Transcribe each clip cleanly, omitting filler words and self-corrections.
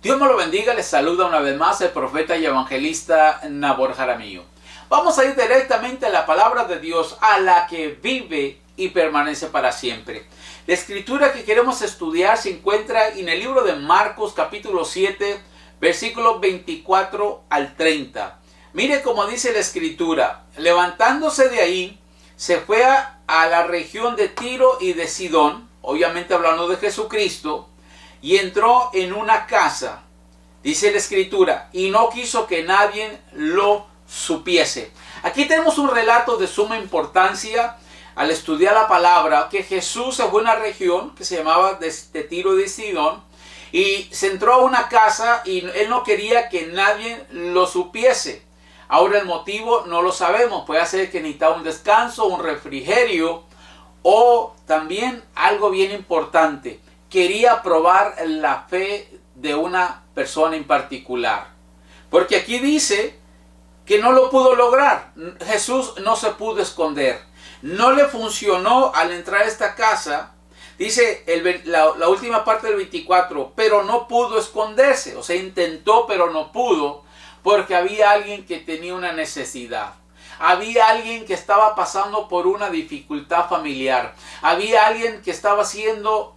Dios me lo bendiga, les saluda una vez más el profeta y evangelista Nabor Jaramillo. Vamos a ir directamente a la palabra de Dios, a la que vive y permanece para siempre. La escritura que queremos estudiar se encuentra en el libro de Marcos capítulo 7, versículos 24 al 30. Mire cómo dice la escritura: levantándose de ahí, se fue a la región de Tiro y de Sidón, obviamente hablando de Jesucristo, y entró en una casa, dice la escritura, y no quiso que nadie lo supiese. Aquí tenemos un relato de suma importancia al estudiar la palabra, que Jesús se fue a una región que se llamaba de Tiro y de Sidón, y se entró a una casa y él no quería que nadie lo supiese. Ahora el motivo no lo sabemos, puede ser que necesitaba un descanso, un refrigerio, o también algo bien importante: quería probar la fe de una persona en particular. Porque aquí dice que no lo pudo lograr. Jesús no se pudo esconder. No le funcionó al entrar a esta casa. Dice la última parte del 24, pero no pudo esconderse. O sea, intentó, pero no pudo, porque había alguien que tenía una necesidad. Había alguien que estaba pasando por una dificultad familiar. Había alguien que estaba siendo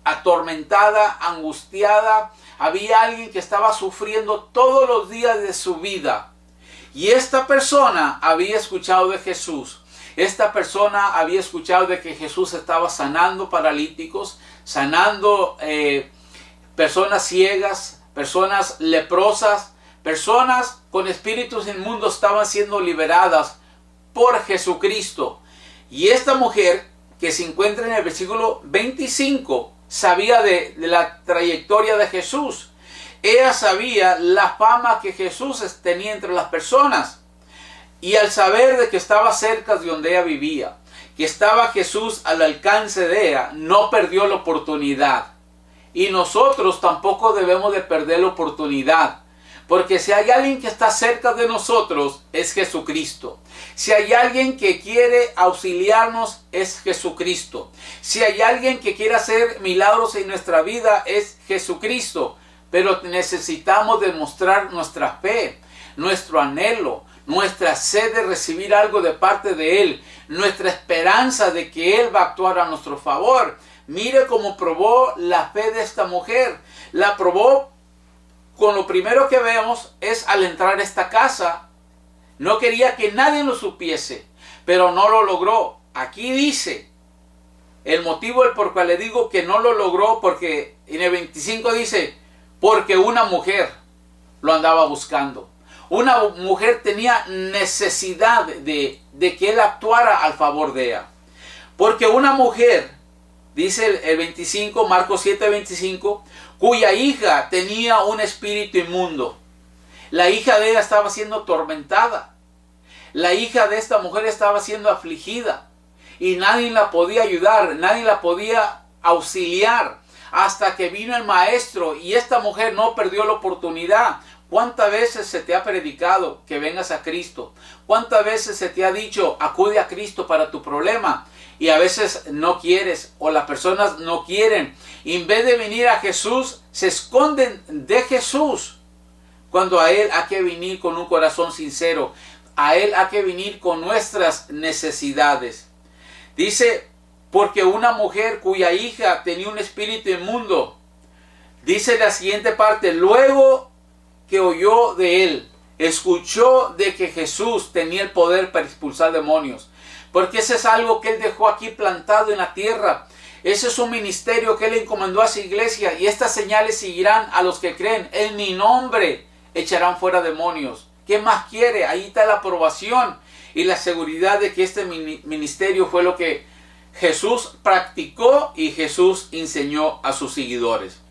atormentada, angustiada. Había alguien que estaba sufriendo todos los días de su vida. Y esta persona había escuchado de Jesús. Esta persona había escuchado de que Jesús estaba sanando paralíticos, sanando personas ciegas, personas leprosas, personas con espíritus inmundos estaban siendo liberadas por Jesucristo. Y esta mujer, que se encuentra en el versículo 25, sabía de la trayectoria de Jesús. Ella sabía la fama que Jesús tenía entre las personas. Y al saber de que estaba cerca de donde ella vivía, que estaba Jesús al alcance de ella, no perdió la oportunidad. Y nosotros tampoco debemos de perder la oportunidad. Porque si hay alguien que está cerca de nosotros, es Jesucristo. Si hay alguien que quiere auxiliarnos, es Jesucristo. Si hay alguien que quiere hacer milagros en nuestra vida, es Jesucristo. Pero necesitamos demostrar nuestra fe, nuestro anhelo, nuestra sed de recibir algo de parte de Él, nuestra esperanza de que Él va a actuar a nuestro favor. Mire cómo probó la fe de esta mujer. La probó con lo primero que vemos es al entrar a esta casa. No quería que nadie lo supiese, pero no lo logró. Aquí dice el motivo por el cual le digo que no lo logró, porque en el 25 dice, porque una mujer lo andaba buscando. Una mujer tenía necesidad de que él actuara al favor de ella. Porque una mujer, dice el 25, Marcos 7, 25, cuya hija tenía un espíritu inmundo. La hija de ella estaba siendo atormentada. La hija de esta mujer estaba siendo afligida. Y nadie la podía ayudar, nadie la podía auxiliar. Hasta que vino el maestro y esta mujer no perdió la oportunidad. ¿Cuántas veces se te ha predicado que vengas a Cristo? ¿Cuántas veces se te ha dicho, acude a Cristo para tu problema? Y a veces no quieres, o las personas no quieren. Y en vez de venir a Jesús, se esconden de Jesús. Cuando a Él hay que venir con un corazón sincero. A Él hay que venir con nuestras necesidades. Dice, porque una mujer cuya hija tenía un espíritu inmundo. Dice la siguiente parte, luego que oyó de Él, escuchó de que Jesús tenía el poder para expulsar demonios. Porque ese es algo que Él dejó aquí plantado en la tierra. Ese es un ministerio que Él encomendó a su iglesia. Y estas señales seguirán a los que creen. En mi nombre echarán fuera demonios. ¿Qué más quiere? Ahí está la aprobación y la seguridad de que este ministerio fue lo que Jesús practicó y Jesús enseñó a sus seguidores.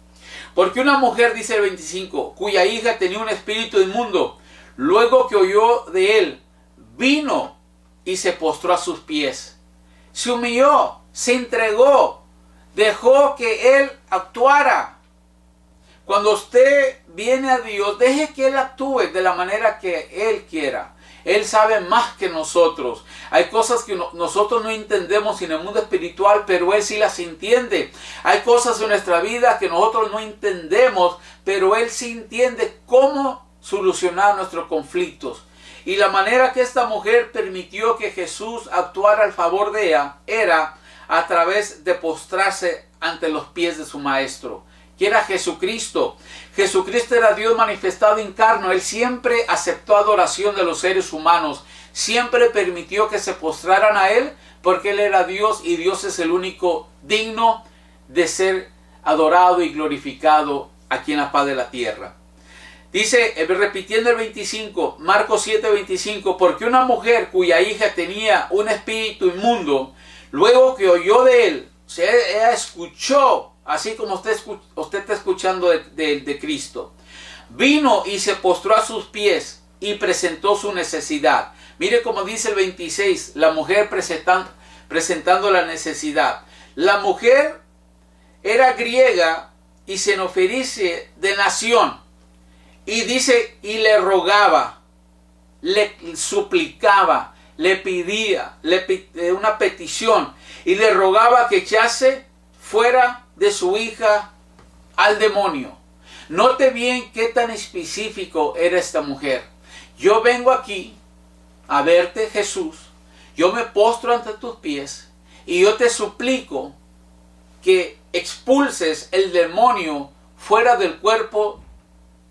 Porque una mujer, dice el 25, cuya hija tenía un espíritu inmundo, luego que oyó de Él, vino y se postró a sus pies. Se humilló, se entregó, dejó que Él actuara. Cuando usted viene a Dios, deje que Él actúe de la manera que Él quiera. Él sabe más que nosotros. Hay cosas que nosotros no entendemos en el mundo espiritual, pero Él sí las entiende. Hay cosas en nuestra vida que nosotros no entendemos, pero Él sí entiende cómo solucionar nuestros conflictos. Y la manera que esta mujer permitió que Jesús actuara al favor de ella era a través de postrarse ante los pies de su maestro, que era Jesucristo. Jesucristo era Dios manifestado en carne. Él siempre aceptó adoración de los seres humanos. Siempre permitió que se postraran a Él, porque Él era Dios y Dios es el único digno de ser adorado y glorificado aquí en la faz de la tierra. Dice, repitiendo el 25, Marcos 7:25, porque una mujer cuya hija tenía un espíritu inmundo, luego que oyó de Él, o sea, ella escuchó, así como usted está escuchando de Cristo, vino y se postró a sus pies y presentó su necesidad. Mire cómo dice el 26, la mujer presentando la necesidad. La mujer era griega y xenofenicia de nación. Y dice, y le rogaba, le suplicaba, le pedía una petición. Y le rogaba que echase fuera de su hija al demonio. Note bien qué tan específico era esta mujer. Yo vengo aquí a verte, Jesús. Yo me postro ante tus pies y yo te suplico que expulses el demonio fuera del cuerpo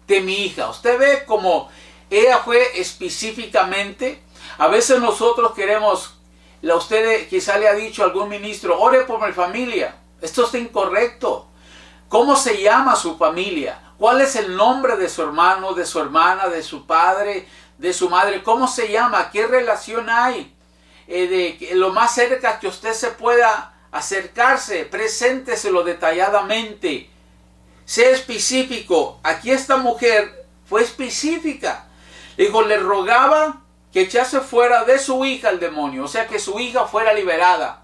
de mi hija. Usted ve cómo ella fue específicamente. A veces nosotros queremos, usted quizá le ha dicho a algún ministro, ore por mi familia. Esto está incorrecto. ¿Cómo se llama su familia? ¿Cuál es el nombre de su hermano, de su hermana, de su padre, de su madre? ¿Cómo se llama? ¿Qué relación hay? De lo más cerca que usted se pueda acercarse, presénteselo detalladamente. Sea específico. Aquí esta mujer fue específica. Dijo, le rogaba que echase fuera de su hija el demonio, o sea, que su hija fuera liberada.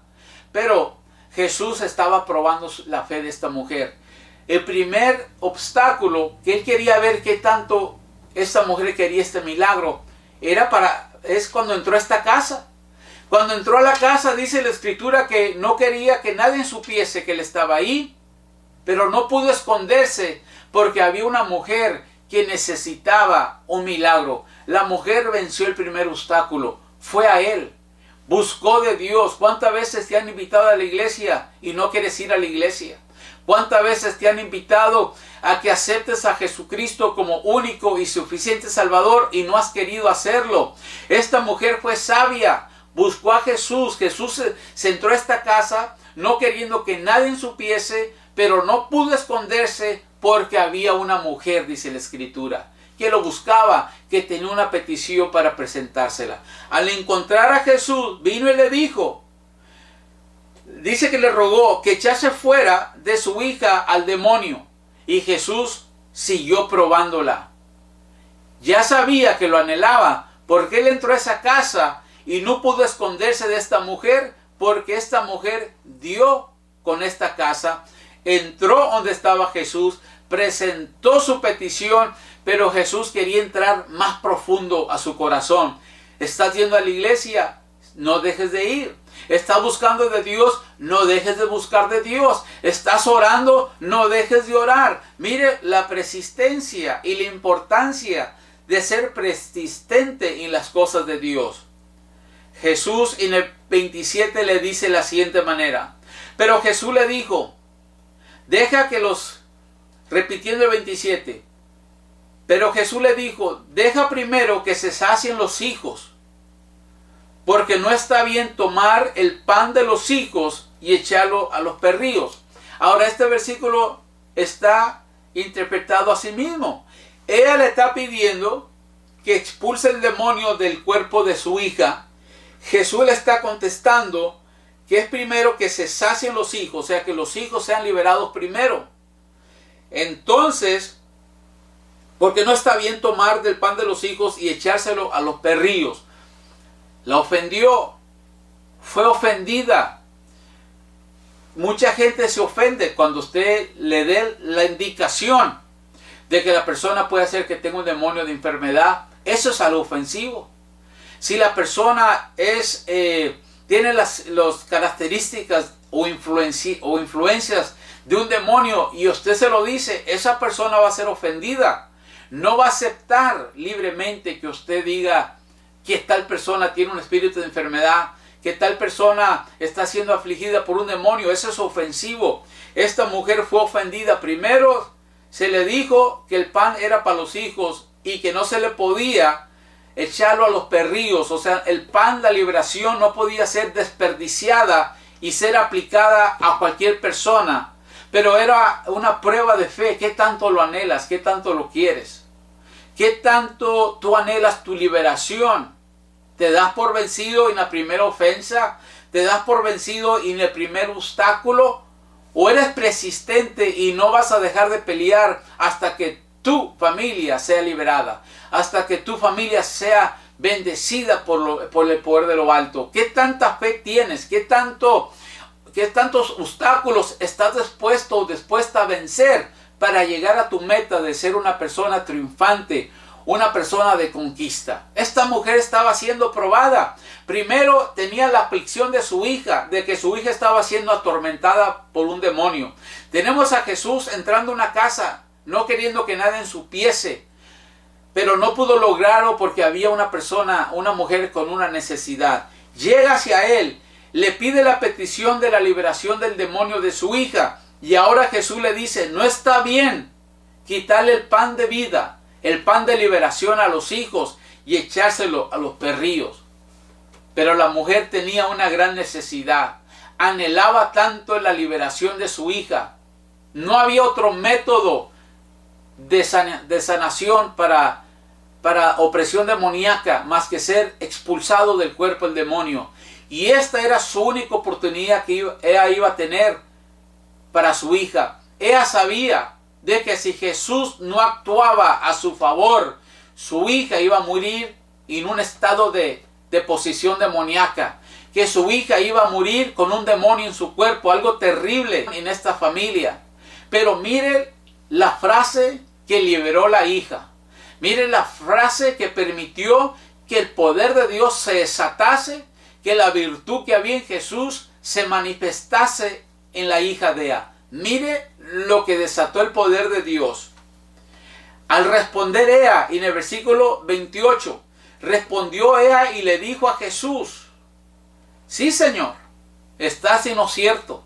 Pero Jesús estaba probando la fe de esta mujer. El primer obstáculo que él quería ver qué tanto esta mujer quería este milagro es cuando entró a esta casa. Cuando entró a la casa, dice la escritura que no quería que nadie supiese que él estaba ahí, pero no pudo esconderse porque había una mujer que necesitaba un milagro. La mujer venció el primer obstáculo, fue a él, buscó de Dios. ¿Cuántas veces te han invitado a la iglesia y no quieres ir a la iglesia? ¿Cuántas veces te han invitado a que aceptes a Jesucristo como único y suficiente Salvador y no has querido hacerlo? Esta mujer fue sabia, buscó a Jesús. Jesús se entró a esta casa no queriendo que nadie supiese, pero no pudo esconderse porque había una mujer, dice la escritura, que lo buscaba, que tenía una petición para presentársela. Al encontrar a Jesús, vino y le dijo, dice que le rogó que echase fuera de su hija al demonio. Y Jesús siguió probándola. Ya sabía que lo anhelaba, porque él entró a esa casa y no pudo esconderse de esta mujer, porque esta mujer dio con esta casa, entró donde estaba Jesús, presentó su petición, pero Jesús quería entrar más profundo a su corazón. ¿Estás yendo a la iglesia? No dejes de ir. ¿Estás buscando de Dios? No dejes de buscar de Dios. ¿Estás orando? No dejes de orar. Mire la persistencia y la importancia de ser persistente en las cosas de Dios. Jesús en el 27 le dice de la siguiente manera. Pero Jesús le dijo, repitiendo el 27. Pero Jesús le dijo, deja primero que se sacien los hijos, porque no está bien tomar el pan de los hijos y echarlo a los perrillos. Ahora este versículo está interpretado a sí mismo. Ella le está pidiendo que expulse el demonio del cuerpo de su hija. Jesús le está contestando que es primero que se sacien los hijos, o sea que los hijos sean liberados primero. Entonces, porque no está bien tomar del pan de los hijos y echárselo a los perrillos. La ofendió, fue ofendida. Mucha gente se ofende cuando usted le dé la indicación de que la persona puede hacer que tenga un demonio de enfermedad. Eso es algo ofensivo. Si la persona tiene las características o influencias de un demonio y usted se lo dice, esa persona va a ser ofendida. No va a aceptar libremente que usted diga que tal persona tiene un espíritu de enfermedad, que tal persona está siendo afligida por un demonio. Eso es ofensivo. Esta mujer fue ofendida. Primero se le dijo que el pan era para los hijos y que no se le podía echarlo a los perrillos. O sea, el pan, la liberación, no podía ser desperdiciada y ser aplicada a cualquier persona. Pero era una prueba de fe. ¿Qué tanto lo anhelas? ¿Qué tanto lo quieres? ¿Qué tanto tú anhelas tu liberación? ¿Te das por vencido en la primera ofensa? ¿Te das por vencido en el primer obstáculo? ¿O eres persistente y no vas a dejar de pelear hasta que tu familia sea liberada? Hasta que tu familia sea bendecida por el poder de lo alto. ¿Qué tanta fe tienes? ¿Qué tantos obstáculos estás dispuesta a vencer para llegar a tu meta de ser una persona triunfante, una persona de conquista? Esta mujer estaba siendo probada. Primero tenía la aflicción de su hija, de que su hija estaba siendo atormentada por un demonio. Tenemos a Jesús entrando a una casa, no queriendo que nadie supiese, pero no pudo lograrlo porque había una mujer con una necesidad. Llega hacia él, le pide la petición de la liberación del demonio de su hija, y ahora Jesús le dice, no está bien quitarle el pan de vida, el pan de liberación a los hijos y echárselo a los perrillos. Pero la mujer tenía una gran necesidad. Anhelaba tanto la liberación de su hija. No había otro método de sanación para opresión demoníaca más que ser expulsado del cuerpo del demonio. Y esta era su única oportunidad que ella iba a tener para su hija. Ella sabía de que si Jesús no actuaba a su favor, su hija iba a morir en un estado de posición demoníaca, que su hija iba a morir con un demonio en su cuerpo, algo terrible en esta familia. Pero mire la frase que liberó la hija, mire la frase que permitió que el poder de Dios se desatase, que la virtud que había en Jesús se manifestase en la hija de ella. Mire lo que desató el poder de Dios. Al responder ella, en el versículo 28, respondió ella y le dijo a Jesús, sí, Señor, estás en lo cierto.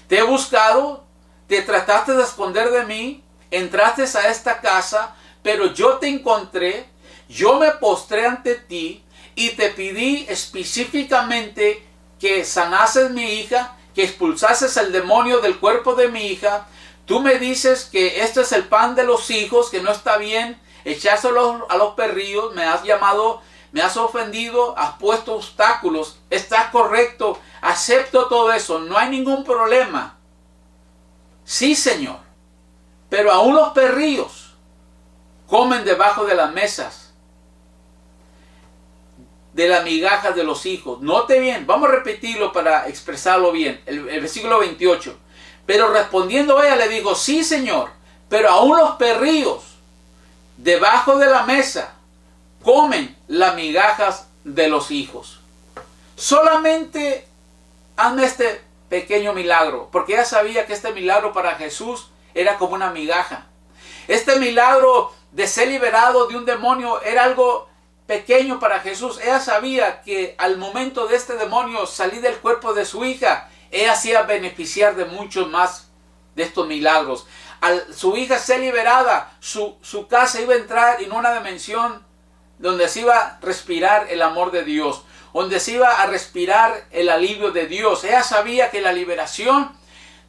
Te he buscado, te trataste de esconder de mí, entraste a esta casa, pero yo te encontré, yo me postré ante ti y te pedí específicamente que sanases mi hija, que expulsases el demonio del cuerpo de mi hija. Tú me dices que este es el pan de los hijos, que no está bien echárselo a los perrillos. Me has llamado, me has ofendido, has puesto obstáculos. Está correcto, acepto todo eso, no hay ningún problema. Sí, Señor, pero aún los perrillos comen debajo de las mesas de las migajas de los hijos. Note bien, vamos a repetirlo para expresarlo bien. El versículo 28. Pero respondiendo ella le dijo, sí, Señor, pero aún los perrillos debajo de la mesa comen las migajas de los hijos. Solamente hazme este pequeño milagro, porque ella sabía que este milagro para Jesús era como una migaja. Este milagro de ser liberado de un demonio era algo pequeño para Jesús. Ella sabía que al momento de este demonio salir del cuerpo de su hija, ella se iba a beneficiar de muchos más de estos milagros. Al su hija ser liberada, su casa iba a entrar en una dimensión donde se iba a respirar el amor de Dios, donde se iba a respirar el alivio de Dios. Ella sabía que la liberación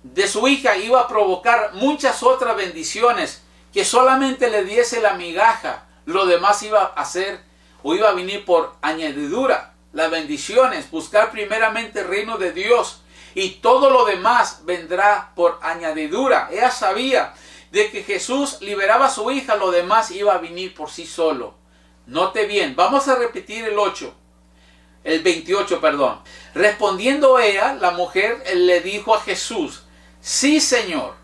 de su hija iba a provocar muchas otras bendiciones, que solamente le diese la migaja, lo demás iba a hacer o iba a venir por añadidura. Las bendiciones, buscar primeramente el reino de Dios y todo lo demás vendrá por añadidura. Ella sabía de que Jesús liberaba a su hija, lo demás iba a venir por sí solo. Note bien, vamos a repetir el 28, perdón. Respondiendo ella, la mujer le dijo a Jesús, sí, Señor,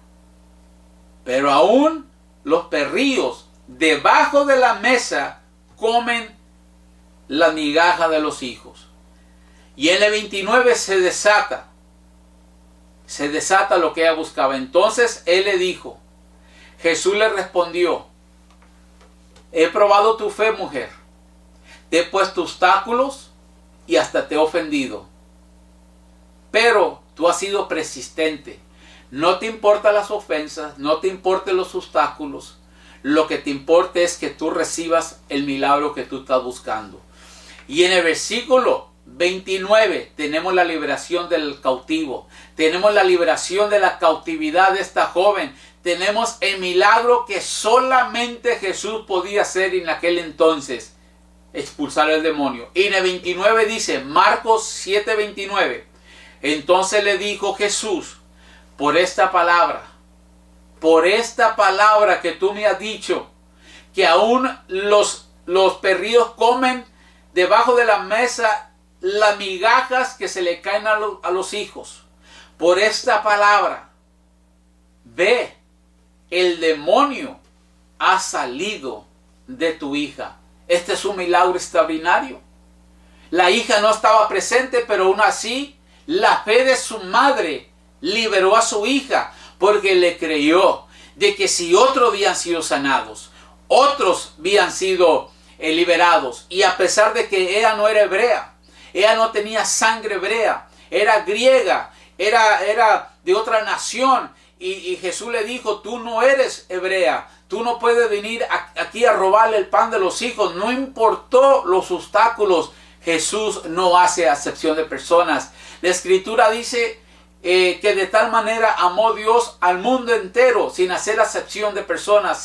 pero aún los perrillos debajo de la mesa comen la migaja de los hijos. Y en el 29 se desata lo que ella buscaba. Entonces él le dijo, Jesús le respondió, he probado tu fe, mujer, te he puesto obstáculos y hasta te he ofendido, pero tú has sido persistente. No te importan las ofensas, no te importan los obstáculos. Lo que te importa es que tú recibas el milagro que tú estás buscando. Y en el versículo 29 tenemos la liberación del cautivo. Tenemos la liberación de la cautividad de esta joven. Tenemos el milagro que solamente Jesús podía hacer en aquel entonces. Expulsar al demonio. Y en el 29 dice, Marcos 7:29. Entonces le dijo Jesús, por esta palabra que tú me has dicho, que aún los perrillos comen debajo de la mesa las migajas que se le caen a los hijos. Por esta palabra, ve, el demonio ha salido de tu hija. Este es un milagro extraordinario. La hija no estaba presente, pero aún así, la fe de su madre liberó a su hija, porque le creyó de que si otros habían sido sanados, otros habían sido liberados, y a pesar de que ella no era hebrea, ella no tenía sangre hebrea, era griega, era de otra nación, y Jesús le dijo, tú no eres hebrea, tú no puedes venir aquí a robarle el pan de los hijos. No importó los obstáculos, Jesús no hace acepción de personas. La Escritura dice que de tal manera amó Dios al mundo entero, sin hacer acepción de personas,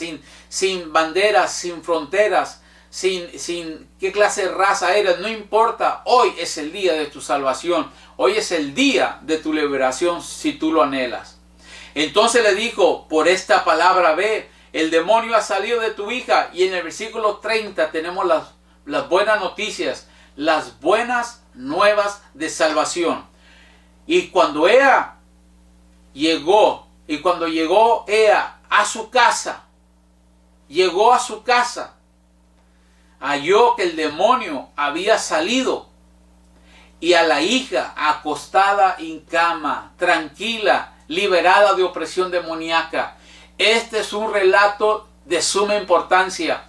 sin banderas, sin fronteras, sin qué clase de raza eres, no importa. Hoy es el día de tu salvación, hoy es el día de tu liberación si tú lo anhelas. Entonces le dijo, por esta palabra ve, el demonio ha salido de tu hija. Y en el versículo 30 tenemos las buenas noticias, las buenas nuevas de salvación. Y cuando ella llegó a su casa, halló que el demonio había salido y a la hija acostada en cama, tranquila, liberada de opresión demoníaca. Este es un relato de suma importancia.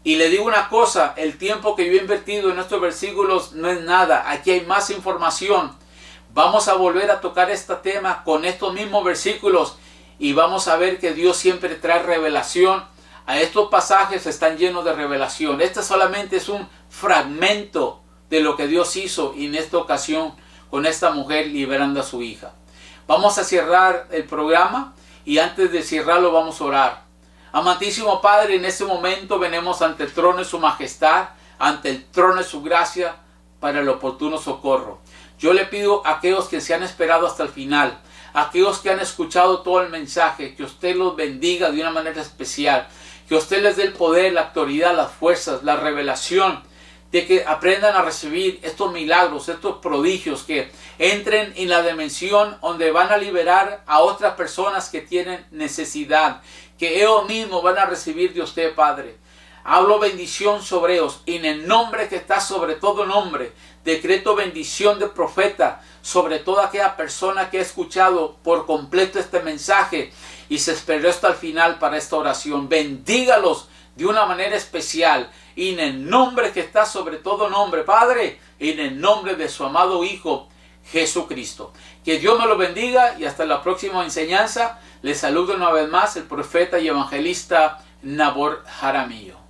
Y le digo una cosa, el tiempo que yo he invertido en estos versículos no es nada. Aquí hay más información. Vamos a volver a tocar este tema con estos mismos versículos y vamos a ver que Dios siempre trae revelación. A estos pasajes están llenos de revelación. Este solamente es un fragmento de lo que Dios hizo en esta ocasión con esta mujer liberando a su hija. Vamos a cerrar el programa y antes de cerrarlo vamos a orar. Amantísimo Padre, en este momento venimos ante el trono de su majestad, ante el trono de su gracia para el oportuno socorro. Yo le pido a aquellos que se han esperado hasta el final, a aquellos que han escuchado todo el mensaje, que usted los bendiga de una manera especial, que usted les dé el poder, la autoridad, las fuerzas, la revelación, de que aprendan a recibir estos milagros, estos prodigios, que entren en la dimensión donde van a liberar a otras personas que tienen necesidad, que ellos mismos van a recibir de usted, Padre. Hablo bendición sobre ellos, y en el nombre que está sobre todo nombre, decreto bendición de profeta sobre toda aquella persona que ha escuchado por completo este mensaje y se esperó hasta el final para esta oración. Bendígalos de una manera especial, y en el nombre que está sobre todo nombre, Padre, en el nombre de su amado Hijo Jesucristo. Que Dios me lo bendiga y hasta la próxima enseñanza. Les saludo una vez más el profeta y evangelista Nabor Jaramillo.